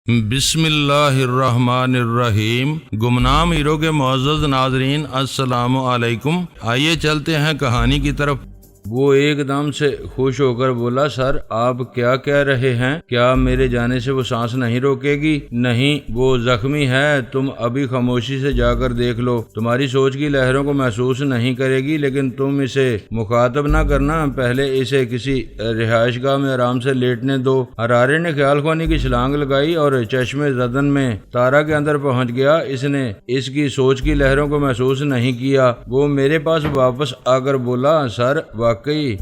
بسم اللہ الرحمن الرحیم۔ گمنام ہیرو کے معزز ناظرین السلام علیکم۔ آئیے چلتے ہیں کہانی کی طرف۔ وہ ایک دم سے خوش ہو کر بولا، سر آپ کیا کہہ رہے ہیں؟ کیا میرے جانے سے وہ سانس نہیں روکے گی؟ نہیں، وہ زخمی ہے، تم ابھی خاموشی سے جا کر دیکھ لو۔ تمہاری سوچ کی لہروں کو محسوس نہیں کرے گی، لیکن تم اسے مخاطب نہ کرنا، پہلے اسے کسی رہائش گاہ میں آرام سے لیٹنے دو۔ ہرارے نے خیال خوانی کی چھلانگ لگائی اور چشمے زدن میں تارا کے اندر پہنچ گیا۔ اس نے اس کی سوچ کی لہروں کو محسوس نہیں کیا۔ وہ میرے پاس واپس آ کر بولا، سر واقعی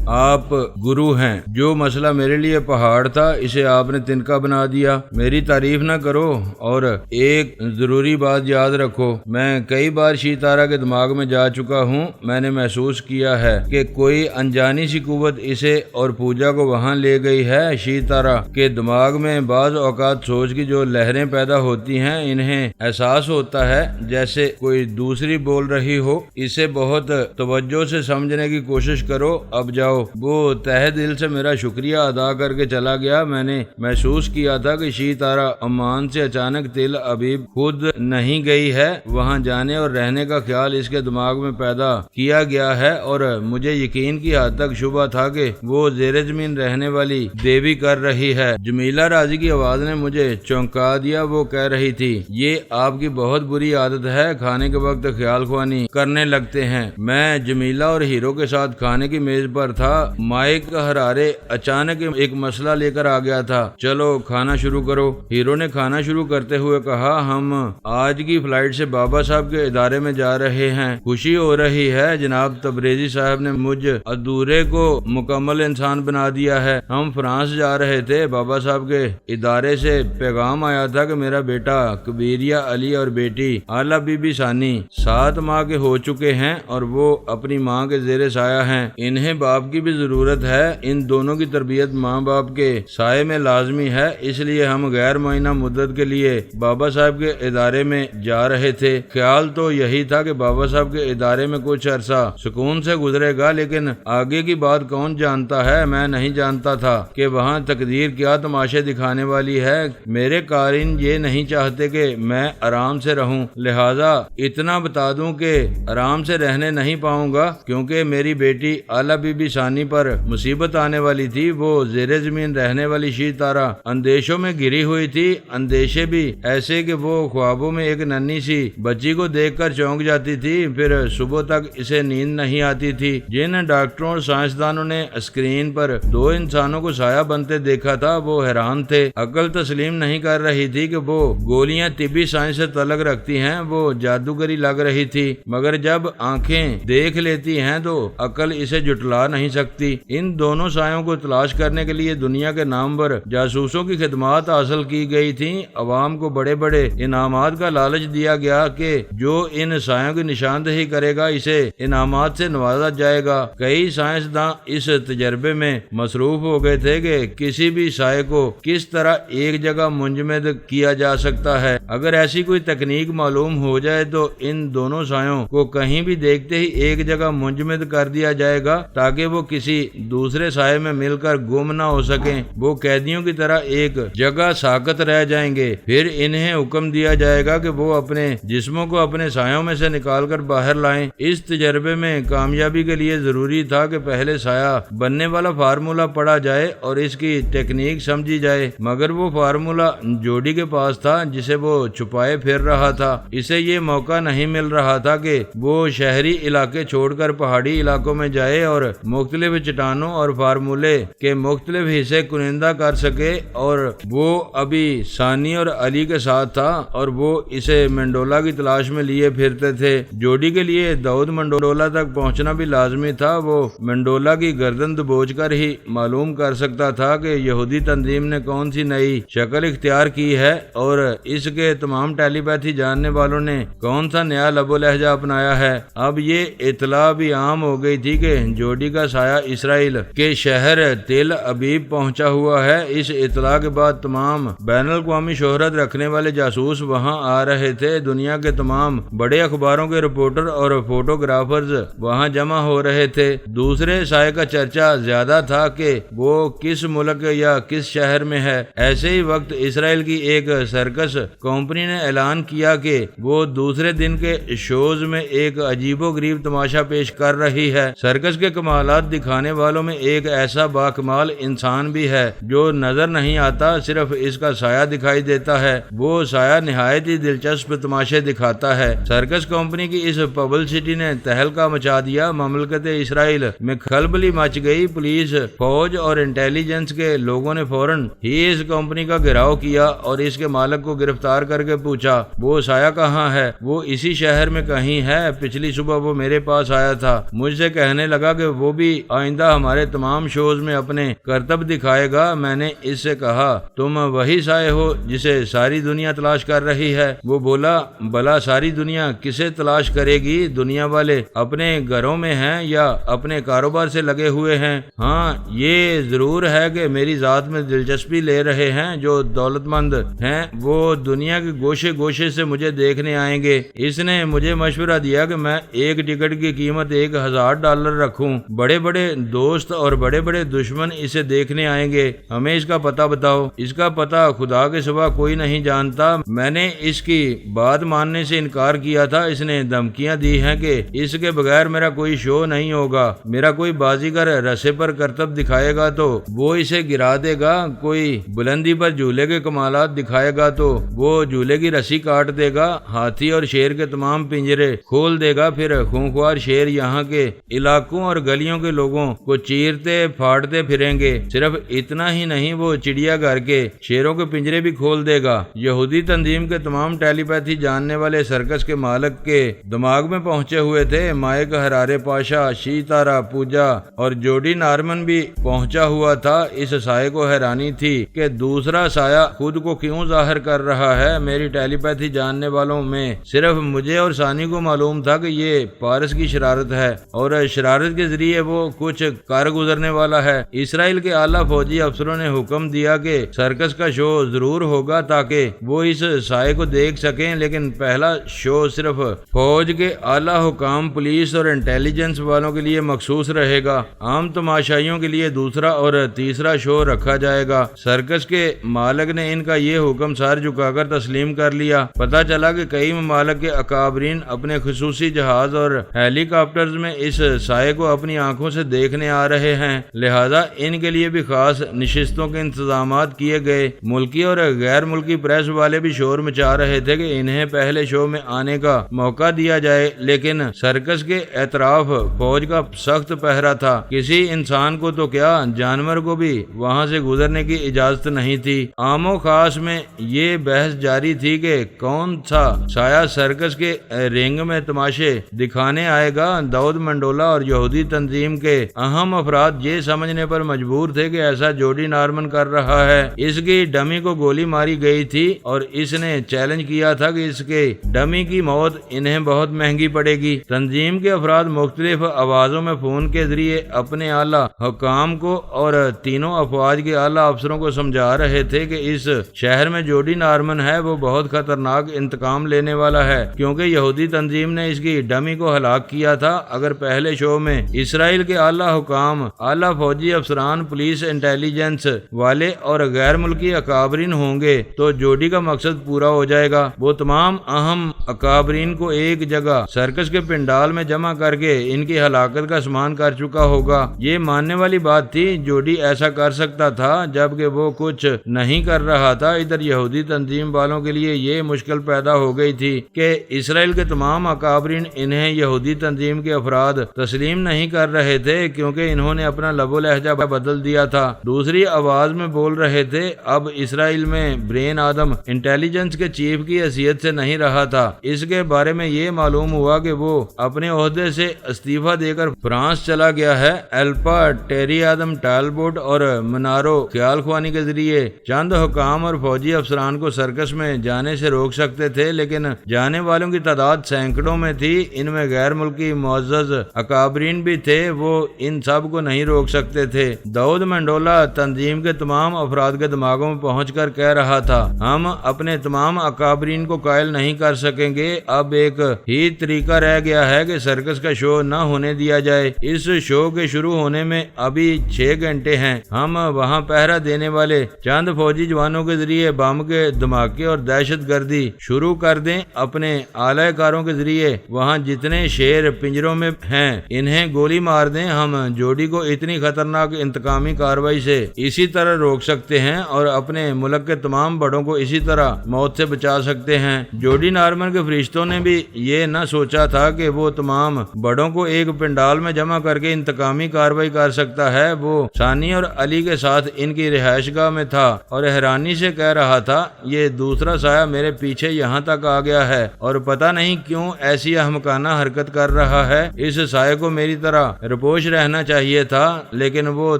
آپ گرو ہیں۔ جو مسئلہ میرے لیے پہاڑ تھا، اسے آپ نے تنکا بنا دیا۔ میری تعریف نہ کرو، اور ایک ضروری بات یاد رکھو، میں کئی بار شیتارا کے دماغ میں جا چکا ہوں۔ میں نے محسوس کیا ہے کہ کوئی انجانی سی قوت اسے اور پوجا کو وہاں لے گئی ہے۔ شیتارا کے دماغ میں بعض اوقات سوچ کی جو لہریں پیدا ہوتی ہیں، انہیں احساس ہوتا ہے جیسے کوئی دوسری بول رہی ہو۔ اسے بہت توجہ سے سمجھنے کی کوشش کرو۔ اب جاؤ۔ وہ تہہ دل سے میرا شکریہ ادا کر کے چلا گیا۔ میں نے محسوس کیا تھا کہ شیتارا عمان سے اچانک تل ابیب خود نہیں گئی ہے۔ وہاں جانے اور رہنے کا خیال اس کے دماغ میں پیدا کیا گیا ہے، اور مجھے یقین کی حد تک شبہ تھا کہ وہ زیر زمین رہنے والی دیوی کر رہی ہے۔ جمیلہ راضی کی آواز نے مجھے چونکا دیا۔ وہ کہہ رہی تھی، یہ آپ کی بہت بری عادت ہے، کھانے کے وقت خیال خوانی کرنے لگتے ہیں۔ میں جمیلہ اور ہیرو کے ساتھ کھانے کی میز پر تھا۔ مائک ہرارے اچانک ایک مسئلہ لے کر آ گیا تھا۔ چلو کھانا شروع کرو۔ ہیرو نے کھانا شروع کرتے ہوئے کہا، ہم آج کی فلائٹ سے بابا صاحب کے ادارے میں جا رہے ہیں۔ خوشی ہو رہی ہے، جناب تبریزی صاحب نے مجھ ادھورے کو مکمل انسان بنا دیا ہے۔ ہم فرانس جا رہے تھے۔ بابا صاحب کے ادارے سے پیغام آیا تھا کہ میرا بیٹا کبیریہ علی اور بیٹی اعلیٰ بی بی ثانی 7 ماہ کے ہو چکے ہیں، اور وہ اپنی ماں کے زیر سایہ ہیں۔ انہیں باپ کی بھی ضرورت ہے۔ ان دونوں کی تربیت ماں باپ کے سائے میں لازمی ہے، اس لیے ہم غیر معینہ مدت کے لیے بابا صاحب کے ادارے میں جا رہے تھے۔ خیال تو یہی تھا کہ بابا صاحب کے ادارے میں کچھ عرصہ سکون سے گزرے گا، لیکن آگے کی بات کون جانتا ہے۔ میں نہیں جانتا تھا کہ وہاں تقدیر کیا تماشے دکھانے والی ہے۔ میرے قارئین یہ نہیں چاہتے کہ میں آرام سے رہوں، لہذا اتنا بتا دوں کہ آرام سے رہنے نہیں پاؤں گا، کیونکہ میری بیٹی اعلیٰ بی بی ثانی پر مصیبت آنے والی تھی۔ وہ زیر زمین رہنے والی شیتارا اندیشوں میں گری ہوئی تھی، اندیشے بھی ایسے کہ وہ خوابوں میں ایک ننھی سی بچی کو دیکھ کر چونک جاتی تھی، پھر صبح تک اسے نیند نہیں آتی تھی۔ جن ڈاکٹروں اور سائنسدانوں نے اسکرین پر 2 انسانوں کو سایہ بنتے دیکھا تھا، وہ حیران تھے۔ عقل تسلیم نہیں کر رہی تھی کہ وہ گولیاں طبی سائنس سے تعلق رکھتی ہیں، وہ جادوگری لگ رہی تھی، مگر جب آنکھیں دیکھ لیتی ہیں تو عقل اسے جھٹلا نہیں سکتی۔ ان دونوں سایوں کو تلاش کرنے کے لیے دنیا کے نامور جاسوسوں کی خدمات حاصل کی گئی تھیں۔ عوام کو بڑے بڑے انعامات کا لالچ دیا گیا کہ جو ان سایوں کی نشاندہی کرے گا، اسے انعامات سے نوازا جائے گا۔ کئی سائنسداں اس تجربے میں مصروف ہو گئے تھے کہ کسی بھی سائے کو کس طرح ایک جگہ منجمد کیا جا سکتا ہے۔ اگر ایسی کوئی تکنیک معلوم ہو جائے تو ان دونوں سایوں کو کہیں بھی دیکھتے ہی ایک جگہ منجمد کر دیا جائے گا، تاکہ وہ کسی دوسرے سائے میں مل کر گم نہ ہو سکیں۔ وہ قیدیوں کی طرح ایک جگہ ساکت رہ جائیں گے۔ پھر انہیں حکم دیا جائے گا کہ وہ اپنے جسموں کو اپنے سایوں میں سے نکال کر باہر لائیں۔ اس تجربے میں کامیابی کے لیے ضروری تھا کہ پہلے سایہ بننے والا فارمولہ پڑھا جائے اور اس کی ٹیکنیک سمجھی جائے، مگر وہ فارمولہ جوڈی کے پاس تھا، جسے وہ چھپائے پھر رہا تھا۔ اسے یہ موقع نہیں مل رہا تھا کہ وہ شہری علاقے چھوڑ کر پہاڑی علاقوں میں جائے اور مختلف چٹانوں اور فارمولے کے مختلف حصے کنندہ کر سکے، اور وہ ابھی ثانی اور علی کے ساتھ تھا، اور وہ اسے منڈولا کی تلاش میں لیے پھرتے تھے۔ جوڈی کے لیے داؤد منڈولا تک پہنچنا بھی لازمی تھا۔ وہ منڈولا کی گردن دبوچ کر ہی معلوم کر سکتا تھا کہ یہودی تنظیم نے کون سی نئی شکل اختیار کی ہے، اور اس کے تمام ٹیلی پیتھی جاننے والوں نے کون سا نیا لب و لہجہ اپنایا ہے۔ اب یہ اطلاع بھی عام ہو گئی تھی کہ جو جوڈی کا سایہ اسرائیل کے شہر تل ابیب پہنچا ہوا ہے۔ اس اطلاع کے بعد تمام بین الاقوامی شہرت رکھنے والے جاسوس وہاں آ رہے تھے۔ دنیا کے تمام بڑے اخباروں کے رپورٹر اور فوٹوگرافرز وہاں جمع ہو رہے تھے۔ دوسرے سائے کا چرچا زیادہ تھا کہ وہ کس ملک یا کس شہر میں ہے۔ ایسے ہی وقت اسرائیل کی ایک سرکس کمپنی نے اعلان کیا کہ وہ دوسرے دن کے شوز میں ایک عجیب و غریب تماشا پیش کر رہی ہے۔ سرکس کے کمالات دکھانے والوں میں ایک ایسا باکمال انسان بھی ہے جو نظر نہیں آتا، صرف اس کا سایہ دکھائی دیتا ہے۔ وہ سایہ نہایت ہی دلچسپ تماشے دکھاتا ہے۔ سرکس کمپنی کی اس پبلسٹی نے تہلکہ مچا دیا۔ مملکت اسرائیل میں کھلبلی مچ گئی۔ پولیس، فوج اور انٹیلیجنس کے لوگوں نے فوراً ہی اس کمپنی کا گھیراؤ کیا اور اس کے مالک کو گرفتار کر کے پوچھا وہ سایہ کہاں ہے۔ وہ اسی شہر میں کہیں ہے، پچھلی صبح وہ میرے پاس آیا تھا، مجھ سے کہنے لگا کہ وہ بھی آئندہ ہمارے تمام شوز میں اپنے کرتب دکھائے گا۔ میں نے اس سے کہا تم وہی سایہ ہو جسے ساری دنیا تلاش کر رہی ہے۔ وہ بولا بھلا ساری دنیا کسے تلاش کرے گی؟ دنیا والے اپنے گھروں میں ہیں یا اپنے کاروبار سے لگے ہوئے ہیں؟ ہاں یہ ضرور ہے کہ میری ذات میں دلچسپی لے رہے ہیں۔ جو دولت مند ہیں وہ دنیا کے گوشے گوشے سے مجھے دیکھنے آئیں گے۔ اس نے مجھے مشورہ دیا کہ میں ایک ٹکٹ کی قیمت $1000 رکھوں۔ بڑے بڑے دوست اور بڑے بڑے دشمن اسے دیکھنے آئیں گے۔ ہمیں اس کا پتہ بتاؤ۔ اس کا پتہ خدا کے سوا کوئی نہیں جانتا۔ میں نے اس کی بات ماننے سے انکار کیا تھا۔ اس نے دھمکیاں دی ہیں کہ اس کے بغیر میرا کوئی شو نہیں ہوگا۔ میرا کوئی بازیگر رسے پر کرتب دکھائے گا تو وہ اسے گرا دے گا، کوئی بلندی پر جھولے کے کمالات دکھائے گا تو وہ جھولے کی رسی کاٹ دے گا، ہاتھی اور شیر کے تمام پنجرے کھول دے گا۔ پھر خونخوار شیر یہاں کے علاقوں اور گلیوں کے لوگوں کو چیرتے پھاڑتے پھریں گے۔ صرف اتنا ہی نہیں، وہ چڑیا گھر کے شیروں کے پنجرے بھی کھول دے گا۔ یہودی تنظیم کے تمام ٹیلی پیتھی جاننے والے سرکس کے مالک کے دماغ میں پہنچے ہوئے تھے۔ مائک ہرارے پاشا، شیتارا پوجا اور جوڈی نارمن بھی پہنچا ہوا تھا۔ اس سائے کو حیرانی تھی کہ دوسرا سایہ خود کو کیوں ظاہر کر رہا ہے۔ میری ٹیلی پیتھی جاننے والوں میں صرف مجھے اور ثانی کو معلوم تھا کہ یہ پارس کی شرارت ہے اور شرارت کے ذریعے وہ کچھ کر گزرنے والا ہے۔ اسرائیل کے اعلیٰ فوجی افسروں نے حکم دیا کہ سرکس کا شو ضرور ہوگا تاکہ وہ اس سائے کو دیکھ سکیں، لیکن پہلا شو صرف فوج کے اعلیٰ حکام، پولیس اور انٹیلیجنس والوں کے لیے مخصوص رہے گا۔ عام تماشائیوں کے لیے دوسرا اور تیسرا شو رکھا جائے گا۔ سرکس کے مالک نے ان کا یہ حکم سر جھکا کر تسلیم کر لیا۔ پتہ چلا کہ کئی ممالک کے اکابرین اپنے خصوصی جہاز اور ہیلی کاپٹرز میں اس سائے کو اپنی آنکھوں سے دیکھنے آ رہے ہیں، لہذا ان کے لیے بھی خاص نشستوں کے انتظامات کیے گئے۔ ملکی اور غیر ملکی پریس والے بھی شور مچا رہے تھے کہ انہیں پہلے شو میں آنے کا موقع دیا جائے، لیکن سرکس کے اطراف فوج کا سخت پہرا تھا۔ کسی انسان کو تو کیا، جانور کو بھی وہاں سے گزرنے کی اجازت نہیں تھی۔ عام و خاص میں یہ بحث جاری تھی کہ کون سا سایہ سرکس کے رنگ میں تماشے دکھانے آئے گا۔ داؤد منڈولا اور یہودی تنظیم کے اہم افراد یہ سمجھنے پر مجبور تھے کہ ایسا جوڈی نارمن کر رہا ہے۔ اس کی ڈمی کو گولی ماری گئی تھی اور اس نے چیلنج کیا تھا کہ اس کے ڈمی کی موت انہیں بہت مہنگی پڑے گی۔ تنظیم کے افراد مختلف آوازوں میں فون کے ذریعے اپنے اعلیٰ حکام کو اور تینوں افواج کے اعلیٰ افسروں کو سمجھا رہے تھے کہ اس شہر میں جوڈی نارمن ہے، وہ بہت خطرناک انتقام لینے والا ہے کیونکہ یہودی تنظیم نے اس کی ڈمی کو ہلاک کیا تھا۔ اگر پہلے شو میں اسرائیل کے اعلیٰ حکام، اعلیٰ فوجی افسران، پولیس، انٹیلیجنس والے اور غیر ملکی اکابرین ہوں گے تو جوڈی کا مقصد پورا ہو جائے گا۔ وہ تمام اہم اکابرین کو ایک جگہ سرکس کے پنڈال میں جمع کر کے ان کی ہلاکت کا سامان کر چکا ہوگا۔ یہ ماننے والی بات تھی، جوڈی ایسا کر سکتا تھا جبکہ وہ کچھ نہیں کر رہا تھا۔ ادھر یہودی تنظیم والوں کے لیے یہ مشکل پیدا ہو گئی تھی کہ اسرائیل کے تمام اکابرین انہیں یہودی تنظیم کے افراد تسلیم نہیں کر رہے تھے کیونکہ انہوں نے اپنا لب و لہجہ بدل دیا تھا۔ دوسری آواز میں بول رہے تھے، اب اسرائیل میں برین آدم انٹیلیجنس کے چیف کی حیثیت سے نہیں رہا تھا۔ اس کے بارے میں یہ معلوم ہوا کہ وہ اپنے عہدے سے استعفیٰ دے کر فرانس چلا گیا ہے۔ الپا ٹیری آدم ٹالبوٹ اور منارو خیال خوانی کے ذریعے چند حکام اور فوجی افسران کو سرکس میں جانے سے روک سکتے تھے، لیکن جانے والوں کی تعداد سینکڑوں میں تھی۔ ان میں غیر ملکی معزز اکابرین بھی تھے وہ ان سب کو نہیں روک سکتے تھے۔ داؤد منڈولا تنظیم کے تمام افراد کے دماغوں میں پہنچ کر کہہ رہا تھا، ہم اپنے تمام اکابرین کو قائل نہیں کر سکیں گے، اب ایک ہی طریقہ رہ گیا ہے کہ سرکس کا شو نہ ہونے دیا جائے۔ اس شو کے شروع ہونے میں ابھی 6 گھنٹے ہیں، ہم وہاں پہرا دینے والے چند فوجی جوانوں کے ذریعے بم کے دھماکے اور دہشت گردی شروع کر دیں، اپنے اعلی کاروں کے ذریعے وہاں جتنے شیر پنجروں میں ہیں انہیں گولی مار دیں، ہم جوڈی کو اتنی خطرناک انتقامی کارروائی سے اسی طرح روک سکتے ہیں اور اپنے ملک کے تمام بڑوں کو اسی طرح موت سے بچا سکتے ہیں۔ جوڈی نارمن کے فرشتوں نے بھی یہ نہ سوچا تھا کہ وہ تمام بڑوں کو ایک پنڈال میں جمع کر کے انتقامی کارروائی کر سکتا ہے۔ وہ ثانی اور علی کے ساتھ ان کی رہائش گاہ میں تھا اور حیرانی سے کہہ رہا تھا، یہ دوسرا سایہ میرے پیچھے یہاں تک آ گیا ہے اور پتہ نہیں کیوں ایسی احمقانہ حرکت کر رہا ہے۔ اس سایہ کو میری طرح رپوش رہنا چاہیے تھا، لیکن وہ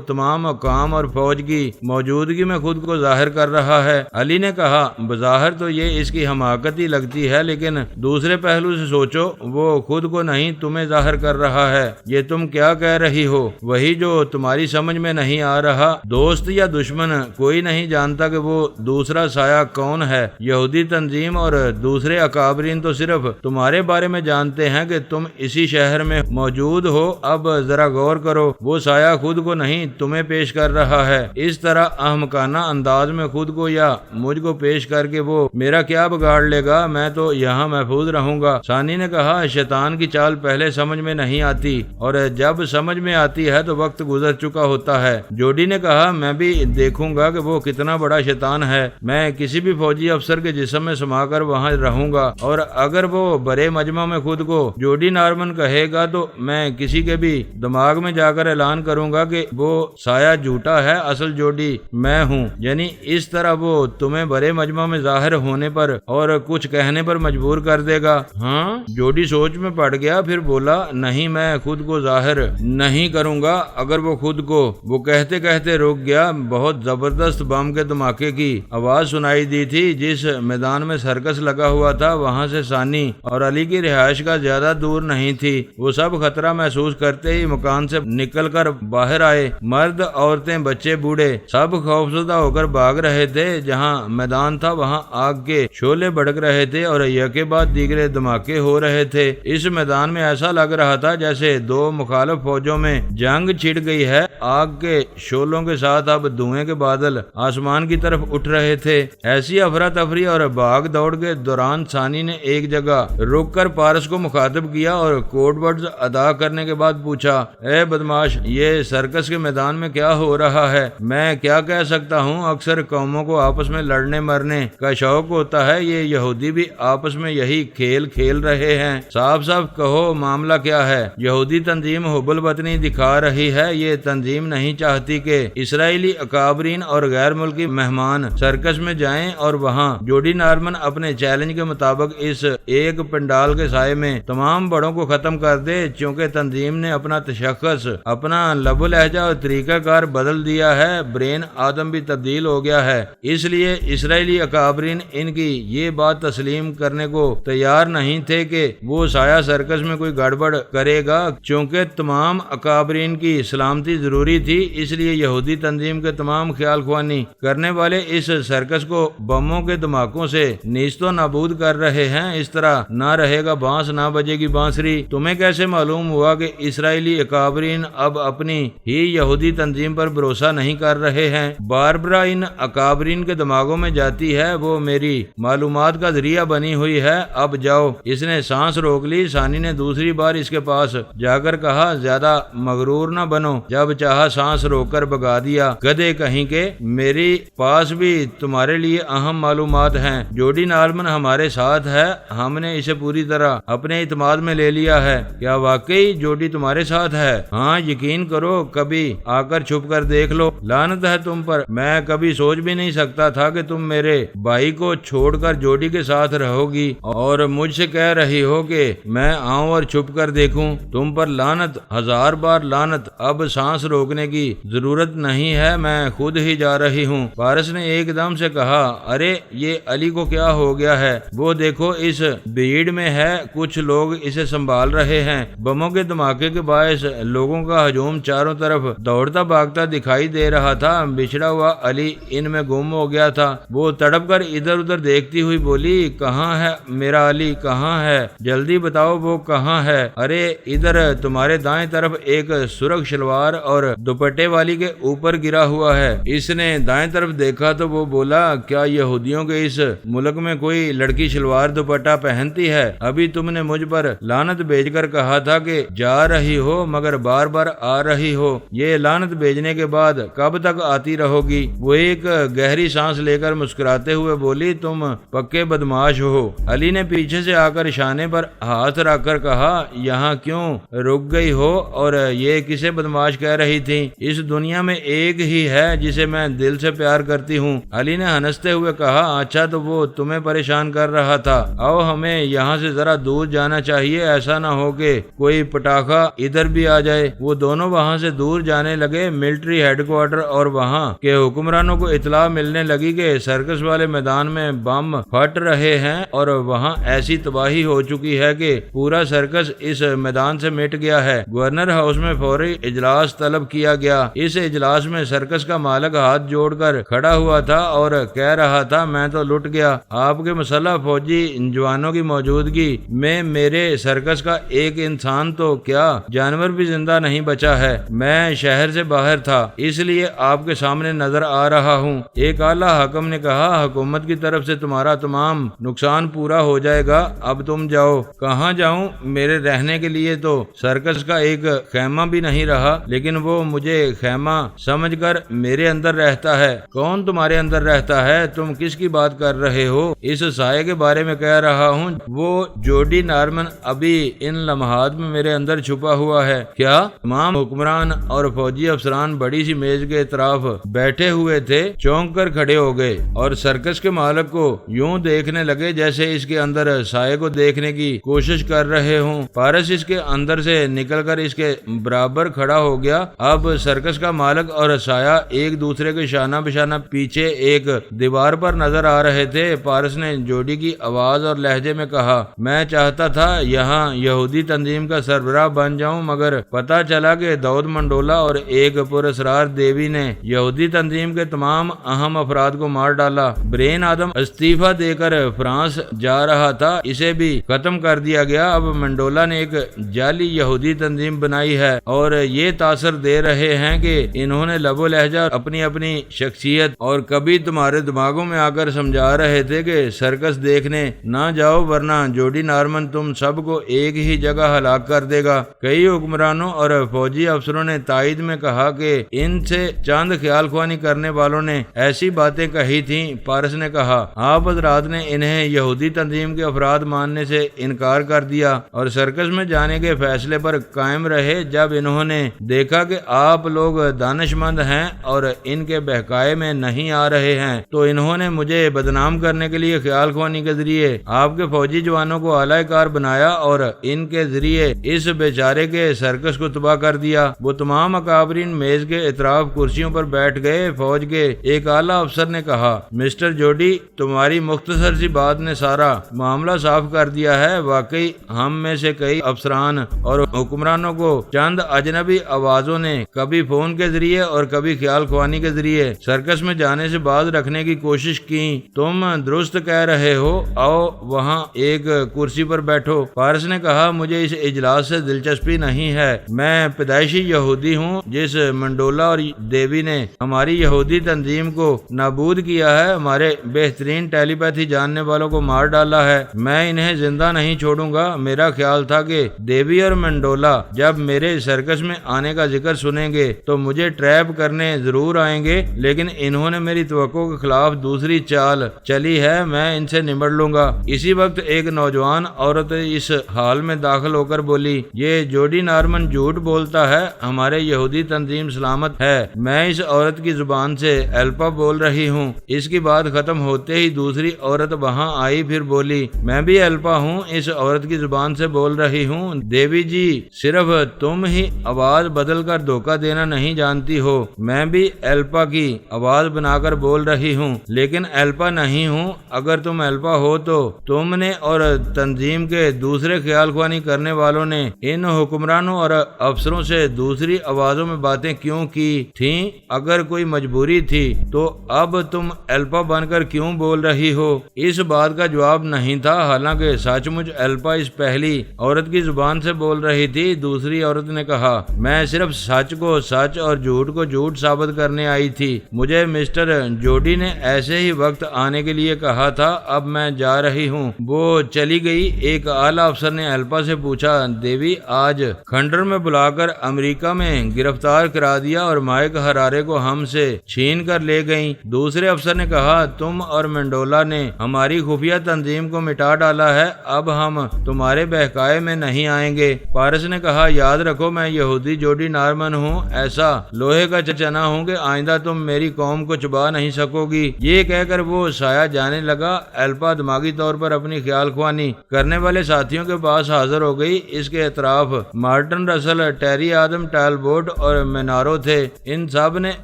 تمام حکام اور فوج کی موجودگی میں خود کو ظاہر کر رہا ہے۔ علی نے کہا، بظاہر تو یہ اس کی حماقت ہی لگتی ہے، لیکن دوسرے پہلو سے سوچو، وہ خود کو نہیں تمہیں ظاہر کر رہا ہے۔ یہ تم کیا کہہ رہی ہو؟ وہی جو تمہاری سمجھ میں نہیں آ رہا۔ دوست یا دشمن کوئی نہیں جانتا کہ وہ دوسرا سایہ کون ہے۔ یہودی تنظیم اور دوسرے اکابرین تو صرف تمہارے بارے میں جانتے ہیں کہ تم اسی شہر میں موجود ہو۔ اب ذرا غور کرو، وہ سایہ خود کو نہیں تمہیں پیش کر رہا ہے۔ اس طرح احمقانہ انداز میں خود کو یا مجھ کو پیش کر کے وہ میرا کیا بگاڑ لے گا؟ میں تو یہاں محفوظ رہوں گا۔ ثانی نے کہا، شیطان کی چال پہلے سمجھ میں نہیں آتی اور جب سمجھ میں آتی ہے تو وقت گزر چکا ہوتا ہے۔ جوڈی نے کہا، میں بھی دیکھوں گا کہ وہ کتنا بڑا شیطان ہے۔ میں کسی بھی فوجی افسر کے جسم میں سما کر وہاں رہوں گا اور اگر وہ بڑے مجمع میں خود کو جوڈی نارمن کہے گا تو میں کسی کے بھی دماغ میں جا کر اعلان کروں گا کہ وہ سایہ جھوٹا ہے، اصل جوڈی میں ہوں۔ یعنی اس طرح وہ تمہیں بڑے مجمع میں ظاہر ہونے پر اور کچھ کہنے پر مجبور کر دے گا۔ ہاں؟ جوڈی سوچ میں پڑ گیا، پھر بولا، نہیں، میں خود کو ظاہر نہیں کروں گا۔ اگر وہ خود کو، وہ کہتے کہتے رک گیا۔ بہت زبردست بم کے دھماکے کی آواز سنائی دی تھی۔ جس میدان میں سرکس لگا ہوا تھا وہاں سے ثانی اور علی کی رہائش کا زیادہ دور نہیں تھی۔ وہ سب خطرہ محسوس کرتے ہی مکان سے نکل کر باہر آئے۔ مرد، عورتیں، بچے، بوڑھے سب خوفزدہ ہو کر بھاگ رہے تھے۔ جہاں میدان تھا وہاں آگ کے شعلے بھڑک رہے تھے اور یکے بعد دیگرے دھماکے ہو رہے تھے۔ اس میدان میں ایسا لگ رہا تھا جیسے دو مخالف فوجوں میں جنگ چھڑ گئی ہے۔ آگ کے شعلوں کے ساتھ اب دھوئیں کے بادل آسمان کی طرف اٹھ رہے تھے۔ ایسی افراتفری اور بھاگ دوڑ کے دوران ثانی نے ایک جگہ رک کر پارس کو مخاطب کیا اور کوڈ ورڈز ادا کرنے کے بعد پوچھا، اے بدماش، یہ سرکس کے میدان میں کیا ہو رہا ہے؟ میں کیا کہہ سکتا ہوں؟ اکثر قوموں کو آپس میں لڑنے مرنے کا شوق ہوتا ہے، یہ یہودی بھی آپس میں یہی کھیل کھیل رہے ہیں۔ صاف صاف کہو، معاملہ کیا ہے؟ یہودی تنظیم حب الوطنی دکھا رہی ہے۔ یہ تنظیم نہیں چاہتی کہ اسرائیلی اکابرین اور غیر ملکی مہمان سرکس میں جائیں اور وہاں جوڈی نارمن اپنے چیلنج کے مطابق اس ایک پنڈال کے سائے میں تمام بڑوں کو ختم کر دے۔ چونکہ تنظیم نے اپنا تشخص، اپنا لب و لہجہ اور طریقہ کار بدل دیا ہے، برین آدم بھی تبدیل ہو گیا ہے، اس لیے اسرائیلی اکابرین ان کی یہ بات تسلیم کرنے کو تیار نہیں تھے کہ وہ سایہ سرکس میں کوئی گڑبڑ کرے گا۔ چونکہ تمام اکابرین کی سلامتی ضروری تھی، اس لیے یہودی تنظیم کے تمام خیال خوانی کرنے والے اس سرکس کو بموں کے دھماکوں سے نیست و نابود کر رہے ہیں۔ اس طرح نہ رہے گا بانس، نہ بجے گی بانسری۔ تمہیں کیسے معلوم ہوا کہ اسرائیلی اکابرین اب اپنی ہی یہودی تنظیم پر بھروسہ نہیں کر رہے ہیں؟ باربرا ان اکابرین کے دماغوں میں جاتی ہے، وہ میری معلومات کا ذریعہ بنی ہوئی ہے۔ اب جاؤ۔ اس نے سانس روک لی۔ ثانی نے دوسری بار اس کے پاس جا کر کہا، زیادہ مغرور نہ بنو۔ جب چاہا سانس روک کر بگا دیا۔ گدھے کہیں کہ میرے پاس بھی تمہارے لیے اہم معلومات ہیں۔ جوڈی نارمن ہمارے ساتھ ہے، ہم نے اسے پوری طرح اپنے اعتماد میں لے لیا ہے۔ کیا واقعی جوڈی تمہارے ساتھ ہے؟ ہاں، یقین کرو، کبھی آ کر چھپ کر دیکھ لو۔ لعنت ہے تم پر، میں کبھی سوچ بھی نہیں سکتا تھا کہ تم میرے بھائی کو چھوڑ کر جوڈی کے ساتھ رہو گی اور مجھ سے کہہ رہی ہو کہ میں آؤں اور چھپ کر دیکھوں۔ تم پر لعنت، ہزار بار لعنت۔ اب سانس روکنے کی ضرورت نہیں ہے، میں خود ہی جا رہی ہوں۔ پارس نے ایک دم سے کہا، ارے یہ علی کو کیا ہو گیا ہے؟ وہ دیکھو اس بھیڑ میں ہے، کچھ لوگ اسے سنبھال رہے ہیں۔ بموں کے دھماکے واقعے کے باعث لوگوں کا ہجوم چاروں طرف دوڑتا بھاگتا دکھائی دے رہا تھا۔ بچھڑا ہوا علی ان میں گم ہو گیا تھا۔ وہ تڑپ کر ادھر ادھر دیکھتی ہوئی بولی، کہاں ہے میرا علی، کہاں ہے؟ جلدی بتاؤ وہ کہاں ہے؟ ارے ادھر تمہارے دائیں طرف ایک سرخ شلوار اور دوپٹے والی کے اوپر گرا ہوا ہے۔ اس نے دائیں طرف دیکھا تو وہ بولا، کیا یہودیوں کے اس ملک میں کوئی لڑکی شلوار دوپٹہ پہنتی ہے؟ ابھی تم نے مجھ پر لعنت بھیج کر کہا تھا کہ جا رہی ہو مگر بار بار آ رہی ہو، یہ لعنت بھیجنے کے بعد کب تک آتی رہو گی؟ وہ ایک گہری سانس لے کر مسکراتے ہوئے بولی، تم پکے بدماش ہو۔ علی نے پیچھے سے آ کر شانے پر ہاتھ رکھ کر کہا، یہاں کیوں رک گئی ہو اور یہ کسے بدماش کہہ رہی تھی؟ اس دنیا میں ایک ہی ہے جسے میں دل سے پیار کرتی ہوں۔ علی نے ہنستے ہوئے کہا، اچھا تو وہ تمہیں پریشان کر رہا تھا، آؤ ہمیں یہاں سے ذرا دور جانا چاہیے، ایسا نہ ہو کہ کوئی پٹاخہ ادھر بھی آ جائے۔ وہ دونوں وہاں سے دور جانے لگے۔ ملٹری ہیڈ کوارٹر اور وہاں کے حکمرانوں کو اطلاع ملنے لگی کہ سرکس والے میدان میں بم پھٹ رہے ہیں اور وہاں ایسی تباہی ہو چکی ہے کہ پورا سرکس اس میدان سے مٹ گیا ہے۔ گورنر ہاؤس میں فوری اجلاس طلب کیا گیا۔ اس اجلاس میں سرکس کا مالک ہاتھ جوڑ کر کھڑا ہوا تھا اور کہہ رہا تھا، میں تو لٹ گیا، آپ کے مسلح فوجی جوانوں کی موجودگی میں میرے سرکس کا ایک انسان تو کیا جانور بھی زندہ نہیں بچا ہے۔ میں شہر سے باہر تھا اس لیے آپ کے سامنے نظر آ رہا ہوں۔ ایک اعلیٰ حکم نے کہا، حکومت کی طرف سے تمہارا تمام نقصان پورا ہو جائے گا، اب تم جاؤ۔ کہاں جاؤں؟ میرے رہنے کے لیے تو سرکس کا ایک خیمہ بھی نہیں رہا، لیکن وہ مجھے خیمہ سمجھ کر میرے اندر رہتا ہے۔ کون تمہارے اندر رہتا ہے؟ تم کس کی بات کر رہے ہو؟ اس سائے کے بارے میں کہہ رہا ہوں، وہ جوڈی نارمن ابھی ان لمحات میں میرے اندر چھپا ہوا ہے۔ کیا؟ تمام حکمران اور فوجی افسران بڑی سی میز کے اطراف بیٹھے ہوئے تھے، چونک کر کھڑے ہو گئے اور سرکس کے مالک کو یوں دیکھنے لگے جیسے اس کے اندر سائے کو دیکھنے کی کوشش کر رہے ہوں۔ پارس اس کے اندر سے نکل کر اس کے برابر کھڑا ہو گیا۔ اب سرکس کا مالک اور سایہ ایک دوسرے کے شانہ بشانہ پیچھے ایک دیوار پر نظر آ رہے تھے۔ پارس نے جوڈی کی آواز اور لہجے میں کہا، میں چاہتا تھا یہاں یہودی تنظیم کا سربراہ بن جاؤں، مگر پتا چلا کہ داؤد منڈولا اور ایک پراسرار دیوی نے یہودی تنظیم کے تمام اہم افراد کو مار ڈالا۔ برین آدم استعفیٰ دے کر فرانس جا رہا تھا، اسے بھی ختم کر دیا گیا۔ اب منڈولا نے ایک جعلی یہودی تنظیم بنائی ہے اور یہ تاثر دے رہے ہیں کہ انہوں نے لب و لہجہ اپنی اپنی شخصیت اور کبھی تمہارے دماغوں میں آ کر سمجھا رہے تھے کہ سرکس دیکھنے نہ جاؤ ورنہ جوڈی نارمن تم سب کو ایک ہی جگہ ہلاک کر دے گا۔ کئی حکمرانوں اور فوجی افسروں نے تائید میں کہا کہ ان سے چاند خیال خوانی کرنے والوں نے ایسی باتیں کہی تھیں۔ پارس نے کہا، آپ حضرات نے انہیں یہودی تنظیم کے افراد ماننے سے انکار کر دیا اور سرکس میں جانے کے فیصلے پر قائم رہے۔ جب انہوں نے دیکھا کہ آپ لوگ دانش مند ہیں اور ان کے بہکائے میں نہیں آ رہے ہیں تو انہوں نے مجھے بدنام کرنے کے لیے خیال خوانی کے ذریعے آپ کے فوجی جوانوں کو اعلی کار بنایا اور ان کے ذریعے اس بیچارے کے سرکس کو تباہ کر دیا۔ وہ تمام اکابرین میز کے اطراف کرسیوں پر بیٹھ گئے۔ فوج کے ایک اعلیٰ افسر نے کہا، مسٹر جوڈی، تمہاری مختصر سی بات نے سارا معاملہ صاف کر دیا ہے۔ واقعی ہم میں سے کئی افسران اور حکمرانوں کو چند اجنبی آوازوں نے کبھی فون کے ذریعے اور کبھی خیال خوانی کے ذریعے سرکس میں جانے سے باز رکھنے کی کوشش کی۔ تم درست کہہ رہے ہو، آؤ وہاں ایک کرسی پر بیٹھو۔ پارس نے کہا، مجھے اس اجلاس سے دلچسپی نہیں ہے۔ میں پیدائشی یہودی ہوں۔ جس منڈولا اور دیوی نے ہماری یہودی تنظیم کو نابود کیا ہے، ہمارے بہترین ٹیلی پیتھی جاننے والوں کو مار ڈالا ہے، میں انہیں زندہ نہیں چھوڑوں گا۔ میرا خیال تھا کہ دیوی اور منڈولا جب میرے سرکس میں آنے کا ذکر سنیں گے تو مجھے ٹریپ کرنے ضرور آئیں گے، لیکن انہوں نے میری توقع کے خلاف دوسری چال چلی ہے، میں ان سے نمٹ لوں گا۔ اسی وقت ایک نوجوان عورت اس حال میں داخل ہو کر بولی، یہ جوڈی نارمن جھوٹ بولتا ہے، ہمارے یہودی تنظیم سلامت ہے۔ میں اس عورت کی زبان سے ایلپا بول رہی ہوں۔ اس کی بات ختم ہوتے ہی دوسری عورت وہاں آئی، پھر بولی، میں بھی ایلپا ہوں، اس عورت کی زبان سے بول رہی ہوں۔ دیوی جی، صرف تم ہی آواز بدل کر دھوکہ دینا نہیں جانتی ہو، میں بھی ایلپا کی آواز بنا کر بول رہی ہوں، لیکن ایلپا نہیں ہوں۔ اگر تم ایلپا ہو تو تم نے اور تنظیم کے دوسرے خیال خوانی کرنے والوں نے ان حکمرانوں اور افسروں سے دوسری آوازوں میں باتیں کیوں کی تھیں؟ اگر کوئی مجبوری تھی تو اب تم ایلپا بن کر کیوں بول رہی ہو؟ اس بات کا جواب نہیں تھا، حالانکہ سچ مچ ایلپا اس پہلی عورت کی زبان سے بول رہی تھی۔ دوسری عورت نے کہا، میں صرف سچ کو سچ اور جھوٹ کو جھوٹ ثابت کرنے آئی تھی۔ مجھے مسٹر جوڈی نے ایسے ہی وقت آنے کے لیے کہا تھا، اب میں جا رہی ہوں۔ وہ چلی گئی۔ ایک اعلیٰ افسر نے ایلپا سے پوچھا، دیوی آج کھنڈر میں بلا کر امریکہ میں گرفتار کرا دیا اور مائک ہرارے کو ہم سے چھین کر لے گئیں۔ دوسرے افسر نے کہا، تم اور منڈولا نے ہماری خفیہ تنظیم کو مٹا ڈالا ہے، اب ہم تمہارے بہکائے میں نہیں آئیں گے۔ پارس نے کہا، یاد رکھو میں یہودی جوڈی نارمن ہوں، ایسا لوہے کا چنا ہوں کہ آئندہ تم میری قوم کو چبا نہیں سکو گی۔ یہ کہہ کر وہ سایہ جانے لگا۔ ایلپا دماغی طور پر اپنی خیال خوانی کرنے والے ساتھیوں کے پاس حاضر ہو گئی۔ اس کے اطراف مارٹن رسل، ٹیری آدم ٹالبوٹ اور مینارو تھے۔ ان سب نے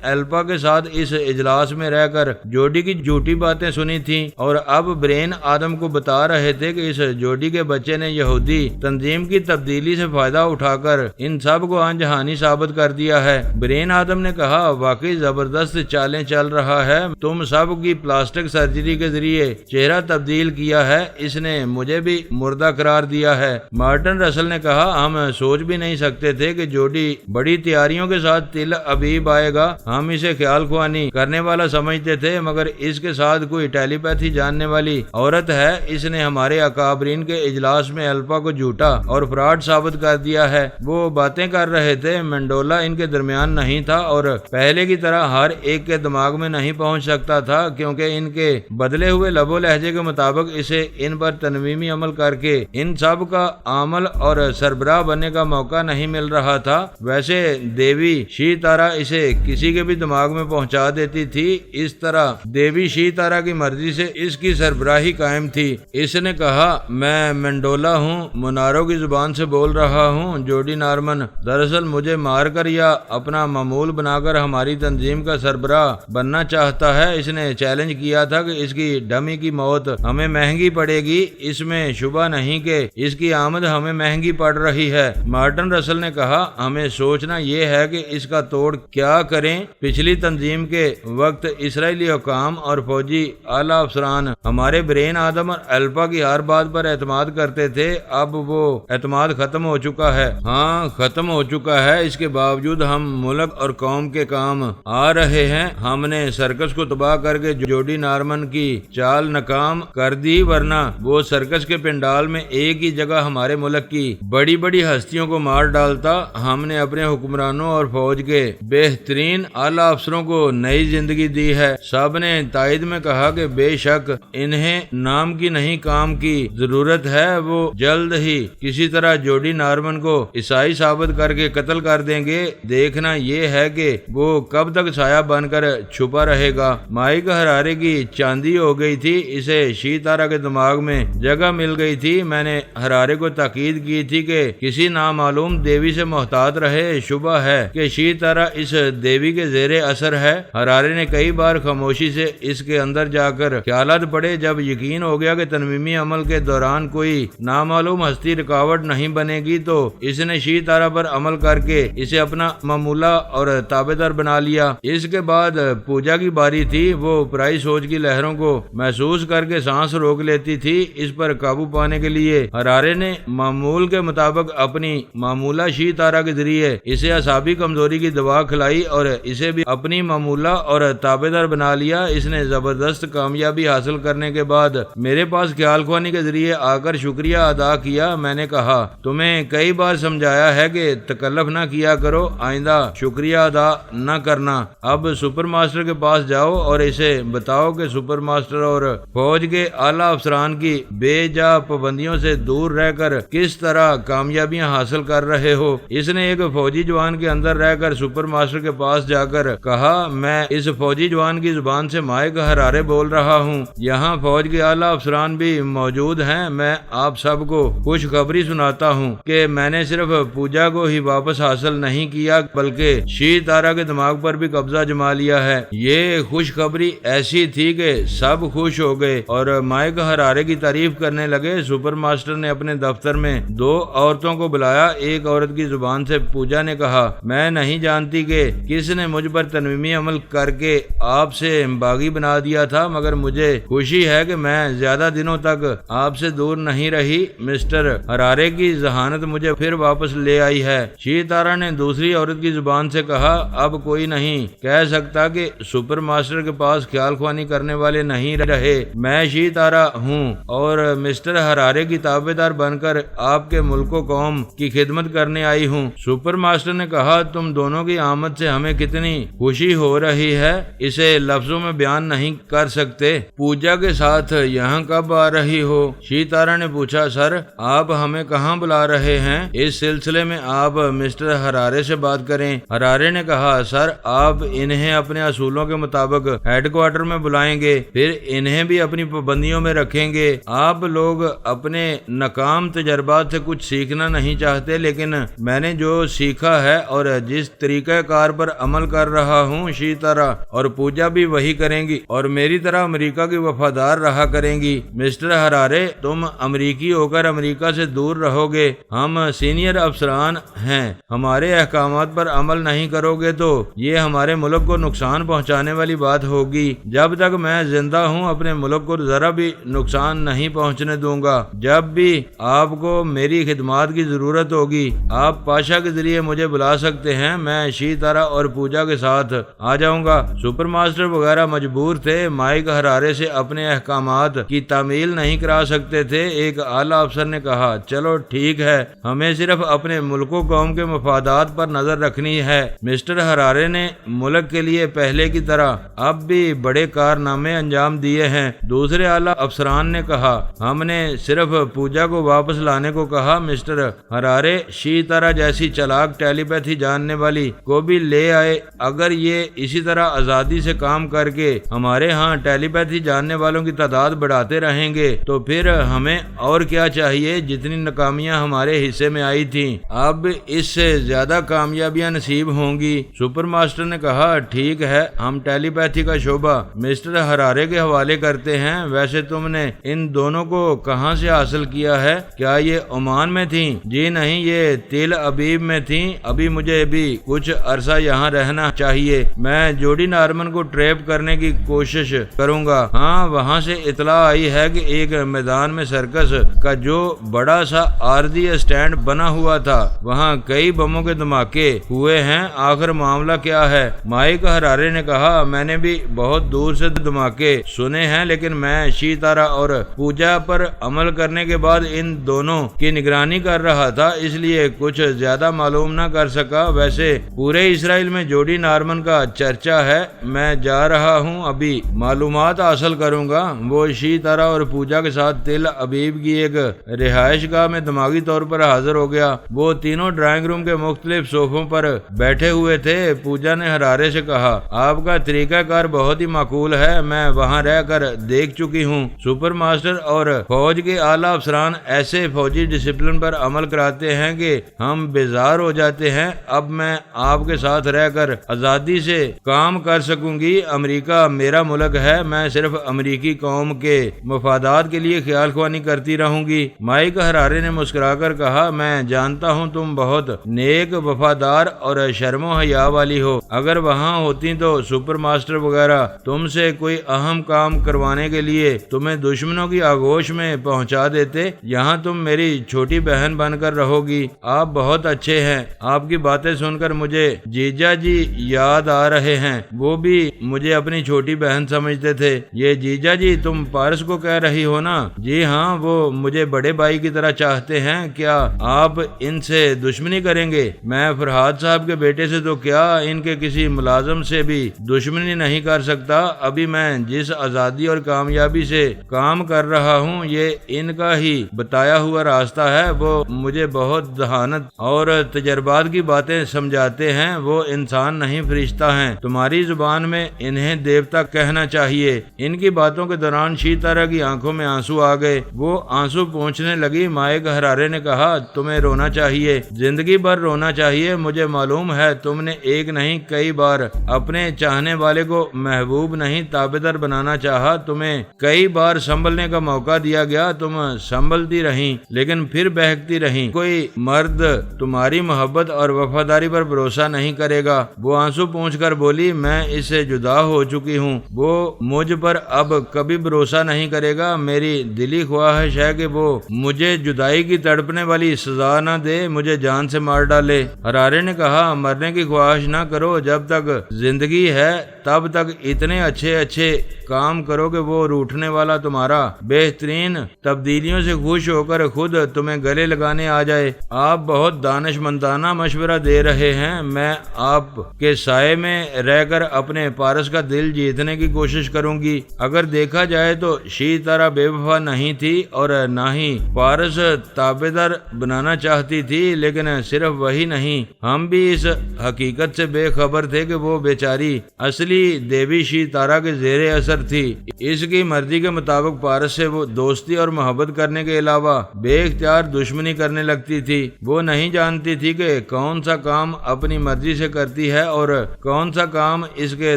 ایلپا کے ساتھ اس اجلاس میں رہ کر جوڈی کی جھوٹی باتیں سنی تھیں اور اب برین آدم کو بتا رہے تھے کہ اس جوڈی کے بچے نے یہودی تنظیم کی تبدیلی سے فائدہ اٹھا کر ان سب کو انجہانی ثابت کر دیا ہے۔ برین آدم نے کہا، واقعی زبردست چالیں چل رہا ہے، تم سب کی پلاسٹک سرجری کے ذریعے چہرہ تبدیل کیا ہے، اس نے مجھے بھی مردہ قرار دیا ہے۔ مارٹن رسل نے کہا، ہم سوچ بھی نہیں سکتے تھے کہ جوڈی بڑی تیاریوں کے ساتھ تل ابیب آئے گا، ہم اسے خیال خوانی کرنے والا سمجھتے تھے، مگر اس کے ساتھ کوئی ٹیلی پیتھی جاننے والی عورت ہے۔ اس نے ہمارے اکابرین کے اجلاس میں ایلپا کو جھوٹا اور فراڈ ثابت کر دیا ہے۔ وہ باتیں کر رہے تھے، منڈولا ان کے درمیان نہیں تھا اور پہلے کی طرح ہر ایک کے دماغ میں نہیں پہنچ سکتا تھا، کیونکہ ان کے بدلے ہوئے لب و لہجے کے مطابق اسے ان پر تنویمی عمل کر کے ان سب کا عامل اور سربراہ بننے کا موقع نہیں مل رہا تھا۔ ویسے دیوی شی تارا اسے کسی کے بھی دماغ میں پہنچا دیتی تھی، اس طرح دیوی شی تارا کی مرضی سے اس کی سربراہی قائم تھی۔ اس نے کہا، میں منڈولا ہوں، منارو کی زبان سے بول رہا ہوں۔ جوڈی نارمن دراصل مجھے مار کر یا اپنا معمول بنا کر ہماری تنظیم کا سربراہ بننا چاہتا ہے۔ اس نے چیلنج کیا تھا کہ اس کی ڈمی کی موت ہمیں مہنگی پڑے گی، اس میں شبہ نہیں کہ اس کی آمد ہمیں مہنگی پڑ رہی ہے۔ مارٹن رسل نے کہا، ہمیں سوچنا یہ ہے کہ اس کا توڑ کیا کریں۔ پچھلی تنظیم کے وقت اسرائیلی حکام اور فوجی اعلیٰ افسران ہمارے برین آدم اور ایلپا کی ہر بات پر اعتماد کرتے تھے، اب وہ اعتماد ختم ہو چکا ہے۔ ہاں ختم ہو چکا ہے، اس کے باوجود ہم ملک اور قوم کے کام آ رہے ہیں۔ ہم نے سرکس کو تباہ کر کے جوڈی نارمن کی چال ناکام کر دی، ورنہ وہ سرکس کے پنڈال میں ایک ہی جگہ ہمارے ملک کی بڑی بڑی ہستیوں کو مار ڈالتا۔ ہم نے اپنے حکمرانوں اور فوج کے بہترین اعلیٰ افسروں کو نئی زندگی دی ہے۔ سب نے تائید میں کہا کہ بے شک انہیں نام کی نہیں کام کی ضرورت ہے، وہ جلد ہی کسی طرح جوڈی نارمن کو عیسائی ثابت کر کے قتل کر دیں گے۔ دیکھنا یہ ہے کہ وہ کب تک سایہ بن کر چھپا رہے گا۔ مائک ہرارے کی چاندی ہو گئی تھی، اسے شی تارا کے دماغ میں جگہ مل گئی تھی۔ میں نے ہرارے کو تاکید کی تھی کہ کسی نامعلوم دیوی سے محتاط رہے، شبہ ہے کہ شی تارا اس دیوی کے زیر اثر ہے۔ ہرارے نے کئی بار خاموشی سے اس کے اندر جا کر خیالات پڑھے۔ جب یقین ہو گیا کہ تنویمی عمل کے دوران کوئی نامعلوم ہستی رکاوٹ نہیں بنے گی تو اس نے شی تارا پر عمل کر کے اسے اپنا معمولہ اور تابعدار بنا لیا۔ اس کے بعد پوجا کی باری تھی۔ وہ پرائی سوچ کی لہروں کو محسوس کر کے سانس روک لیتی تھی۔ اس پر قابو پانے کے لیے ہرارے نے معمول کے مطابق اپنی معمولہ شی تارا کے ذریعے اسے اعصابی کمزوری کی دوا کھلائی اور اسے بھی اپنی معمولہ اور تابعدار بنا لیا۔ اس نے زبردست کامیابی حاصل کرنے کے بعد میرے پاس خیال خوانی کے ذریعے آ کر شکریہ ادا کیا۔ میں نے کہا، تمہیں کئی بار سمجھایا ہے کہ تکلف نہ کیا کرو، آئندہ شکریہ ادا نہ کرنا۔ اب سپر ماسٹر کے پاس جاؤ اور اسے بتاؤ کہ سپر ماسٹر اور فوج کے اعلیٰ افسران کی بے جا پابندیوں سے دور رہ کر کس طرح کامیابیاں حاصل کر رہے ہو۔ اس نے ایک فوجی جوان کے اندر رہ کر سپر ماسٹر کے پاس جا کر کہا، میں اس فوجی جوان کی زبان سے مائک ہرارے بول رہا ہوں، یہاں فوج کے اعلیٰ افسران بھی موجود ہیں۔ میں آپ سب کو خوشخبری سناتا ہوں کہ میں نے صرف پوجا کو ہی واپس حاصل نہیں کیا بلکہ شی تارا کے دماغ پر بھی قبضہ جما لیا ہے۔ یہ خوشخبری ایسی تھی کہ سب خوش ہو گئے اور مائک ہرارے کی تعریف کرنے لگے۔ سپر ماسٹر نے اپنے دفتر میں 2 عورتوں کو کو بلایا۔ ایک عورت کی زبان سے پوجا نے کہا، میں نہیں جانتی کہ کس نے مجھ پر تنویمی عمل کر کے آپ سے باغی بنا دیا تھا، مگر مجھے خوشی ہے کہ میں زیادہ دنوں تک آپ سے دور نہیں رہی۔ مسٹر ہرارے کی ذہانت مجھے پھر واپس لے آئی ہے۔ شیتارا نے دوسری عورت کی زبان سے کہا، اب کوئی نہیں کہہ سکتا کہ سپر ماسٹر کے پاس خیال خوانی کرنے والے نہیں رہے۔ میں شیتارا ہوں اور مسٹر ہرارے کی تابع دار بن کر آپ کے ملک و قوم کی خدمت کرنے آئی ہوں۔ سپر ماسٹر نے کہا، تم دونوں کی آمد سے ہمیں کتنی خوشی ہو رہی ہے، اسے لفظوں میں بیان نہیں کر سکتے۔ پوجا کے ساتھ یہاں کب آ رہی ہو؟ شیتارا نے پوچھا، سر آپ ہمیں کہاں بلا رہے ہیں؟ اس سلسلے میں آپ مسٹر ہرارے سے بات کریں۔ ہرارے نے کہا، سر آپ انہیں اپنے اصولوں کے مطابق ہیڈ کوارٹر میں بلائیں گے، پھر انہیں بھی اپنی پابندیوں میں رکھیں گے۔ آپ لوگ اپنے ناکام تجربات سے کچھ سیکھنا نہیں چاہتے، لیکن میں نے جو سیکھا ہے اور جس طریقہ کار پر عمل کر رہا ہوں، شیتارا اور پوجا بھی وہی کریں گی اور میری طرح امریکہ کی وفادار رہا کریں گی۔ مسٹر ہرارے، تم امریکی ہو کر امریکہ سے دور رہو گے، ہم سینئر افسران ہیں، ہمارے احکامات پر عمل نہیں کرو گے تو یہ ہمارے ملک کو نقصان پہنچانے والی بات ہوگی۔ جب تک میں زندہ ہوں اپنے ملک کو ذرا بھی نقصان نہیں پہنچنے دوں گا۔ جب بھی آپ کو میری خدمات کی ضرورت ہوگی آپ پاشا کے ذریعے مجھے بلا سکتے ہیں، میں شیتارا اور پوجا کے ساتھ آ جاؤں گا۔ سپر ماسٹر وغیرہ مجبور تھے، مائک ہرارے سے اپنے احکامات کی تعمیل نہیں کرا سکتے تھے۔ ایک اعلیٰ افسر نے کہا، چلو ٹھیک ہے، ہمیں صرف اپنے ملک و قوم کے مفادات پر نظر رکھنی ہے۔ مسٹر ہرارے نے ملک کے لیے پہلے کی طرح اب بھی بڑے کارنامے انجام دیے ہیں۔ دوسرے اعلیٰ افسران نے کہا، ہم نے صرف پوجا کو واپس لانے کو کہا۔ مسٹر ہرارے، شیتارا جیسی چلاک ٹیلی پیتھی جاننے والی کو بھی لے آئے۔ اگر یہ اسی طرح آزادی سے کام کر کے ہمارے ہاں ٹیلی پیتھی جاننے والوں کی تعداد بڑھاتے رہیں گے تو پھر ہمیں اور کیا چاہیے؟ جتنی ناکامیاں ہمارے حصے میں آئی تھیں اب اس سے زیادہ کامیابیاں نصیب ہوں گی۔ سپر ماسٹر نے کہا، ٹھیک ہے، ہم ٹیلی پیتھی کا شعبہ مسٹر ہرارے کے حوالے کرتے ہیں۔ ویسے تم نے ان دونوں کو کہاں سے حاصل کیا ہے؟ کیا یہ عمان میں تھیں؟ جی نہیں، یہ تل ابیب میں تھیں۔ ابھی مجھے بھی کچھ عرصہ یہاں رہنا چاہیے، میں جوڈی نارمن کو ٹریپ کرنے کی کوشش کروں گا۔ ہاں، وہاں سے اطلاع آئی ہے کہ ایک میدان میں سرکس کا جو بڑا سا عارضی اسٹینڈ بنا ہوا تھا وہاں کئی بموں کے دھماکے ہوئے ہیں۔ آخر معاملہ کیا ہے؟ مائک ہرارے نے کہا، میں نے بھی بہت دور سے دھماکے سنے ہیں، لیکن میں شیتارا اور پوجا پر عمل کرنے کے بعد ان دونوں کی نگرانی کر رہا تھا، اس لیے کچھ زیادہ معلوم نہ کر سکا۔ ویسے پورے اسرائیل میں جوڈی نارمن کا چرچا ہے، میں جا رہا ہوں، ابھی معلومات حاصل کروں گا۔ وہ شیتارا اور پوجا کے ساتھ تل ابیب کی ایک رہائش گاہ میں دماغی طور پر حاضر ہو گیا۔ وہ تینوں ڈرائنگ روم کے مختلف صوفوں پر بیٹھے ہوئے تھے۔ پوجا نے ہرارے سے کہا، آپ کا طریقہ کار بہت ہی معقول ہے، میں وہاں رہ کر دیکھ چکی ہوں۔ سپر ماسٹر اور فوج کے اعلیٰ افسران ایسے فوجی ڈسپلن پر عمل کراتے ہیں کہ ہم بیزار ہو جاتے ہیں۔ اب میں آپ کے ساتھ رہ کر آزادی سے کام کر سکوں گی۔ امریکہ میرا ملک ہے، میں صرف امریکی قوم کے مفادات کے لیے خیال خوانی کرتی رہوں گی۔ مائک ہرارے نے مسکرا کر کہا، میں جانتا ہوں تم بہت نیک، وفادار اور شرم و حیا والی ہو۔ اگر وہاں ہوتی تو سپر ماسٹر وغیرہ تم سے کوئی اہم کام کروانے کے لیے تمہیں دشمنوں کی آغوش میں پہنچا دیتے۔ یہاں تم میری چھوٹی بہن بن کر رہو گی۔ آپ بہت اچھے ہیں۔ آپ کی باتیں سن کر مجھے جیجا جی یاد آ رہے ہیں، وہ بھی مجھے اپنی چھوٹی بہن سمجھتے تھے۔ یہ جیجا جی تم پارس کو کہہ رہی ہو نا؟ جی ہاں، وہ مجھے بڑے بھائی کی طرح چاہتے ہیں۔ کیا آپ ان سے دشمنی کریں گے؟ میں فرحاد صاحب کے بیٹے سے تو کیا، ان کے کسی ملازم سے بھی دشمنی نہیں کر سکتا۔ ابھی میں جس آزادی اور کامیابی سے کام کر رہا ہوں یہ ان کا ہی بتایا ہوا راستہ ہے۔ وہ مجھے بہت ذہانت اور تجربات کی باتیں سمجھاتے ہیں۔ وہ انسان نہیں، فرشتہ ہیں۔ تمہاری زبان میں انہیں دیوتا کہنا چاہیے۔ ان کی باتوں کے دوران شیتارا کی آنکھوں میں آنسو آ گئے، وہ آنسو پونچھنے لگی۔ مائک ہرارے نے کہا، تمہیں رونا چاہیے، زندگی بھر رونا چاہیے۔ مجھے معلوم ہے تم نے ایک نہیں کئی بار اپنے چاہنے والے کو محبوب نہیں تابعدار بنانا چاہا، تمہیں کئی بار سنبھلنے کا موقع دیا گیا، تم سنبھلتی رہیں لیکن پھر بہکتی رہیں۔ کوئی مرد تمہاری محبت اور وفاداری پر بھروسہ نہیں کرے گا۔ وہ آنسو پونچھ کر بولی، میں اس سے جدا ہو چکی ہوں، وہ مجھ پر اب کبھی بھروسہ نہیں کرے گا۔ میری دلی خواہش ہے کہ وہ مجھے جدائی کی تڑپنے والی سزا نہ دے، مجھے جان سے مار ڈالے۔ ہرارے نے کہا، مرنے کی خواہش نہ کرو، جب تک زندگی ہے تب تک اتنے اچھے کام کرو کہ وہ روٹھنے والا تمہارا بہترین تبدیلیوں سے خوش ہو کر خود تمہیں گلے لگانے آ جائے۔ آپ بہت دانش مندانہ مشورہ دے رہے ہیں، میں آپ کے سائے میں رہ کر اپنے پارس کا دل جیتنے کی کوشش کروں گی۔ اگر دیکھا جائے تو شی تارا بے وفا نہیں تھی اور نہ ہی پارس تابعدار بنانا چاہتی تھی، لیکن صرف وہی نہیں، ہم بھی اس حقیقت سے بے خبر تھے کہ وہ بیچاری اصلی دیوی شی تارا کے زیر اثر تھی۔ اس کی مرضی کے مطابق پارس سے وہ دوستی اور محبت کرنے کے علاوہ بے اختیار دشمنی کرنے لگتی تھی۔ وہ نہیں جانتی تھی کہ کون سا کام اپنی مرضی سے کرتی ہے اور کون سا کام اس کے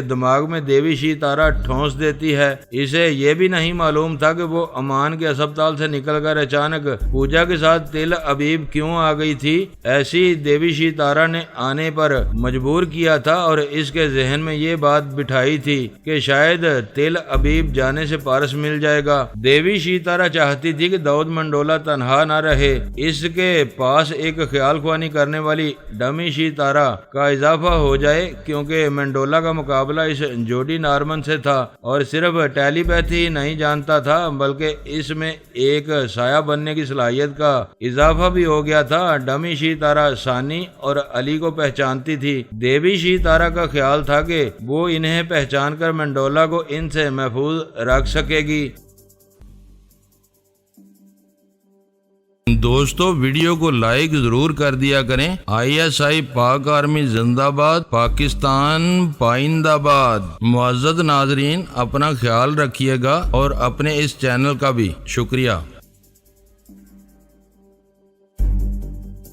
دماغ میں دیوی شی تارا ٹھونس دیتی ہے۔ اسے یہ بھی نہیں معلوم تھا کہ وہ امان کے اسپتال سے نکل کر اچانک پوجا کے ساتھ تل ابیب کیوں آ گئی تھی۔ ایسی دیوی شی تارا نے آنے پر مجبور کیا تھا اور اس کے ذہن میں یہ بات بٹھائی تھی کہ شاید تل ابیب جانے سے پارس مل جائے گا۔ دیوی شی تارا چاہتی تھی کہ داؤد منڈولا تنہا نہ رہے، اس کے پاس ایک خیال خوانی کرنے والی ڈمی شی تارا کا اضافہ ہو جائے، کیونکہ منڈولا کا مقابلہ اس جوڈی نارمن سے تھا اور صرف ٹیلی پیتھی ہی نہیں جانتا تھا بلکہ اس میں ایک سایہ بننے کی صلاحیت کا اضافہ بھی ہو گیا تھا۔ ڈمی شی تارا سانی اور علی کو پہچانتی تھی۔ دیوی شی تارا کا خیال تھا کہ وہ انہیں پہچان کر منڈولا کو ان سے محفوظ رکھ سکے گی۔ دوستو، ویڈیو کو لائک ضرور کر دیا کریں۔ ISI پاک آرمی زندہ باد، پاکستان پائندہ باد۔ معزز ناظرین، اپنا خیال رکھیے گا اور اپنے اس چینل کا بھی شکریہ۔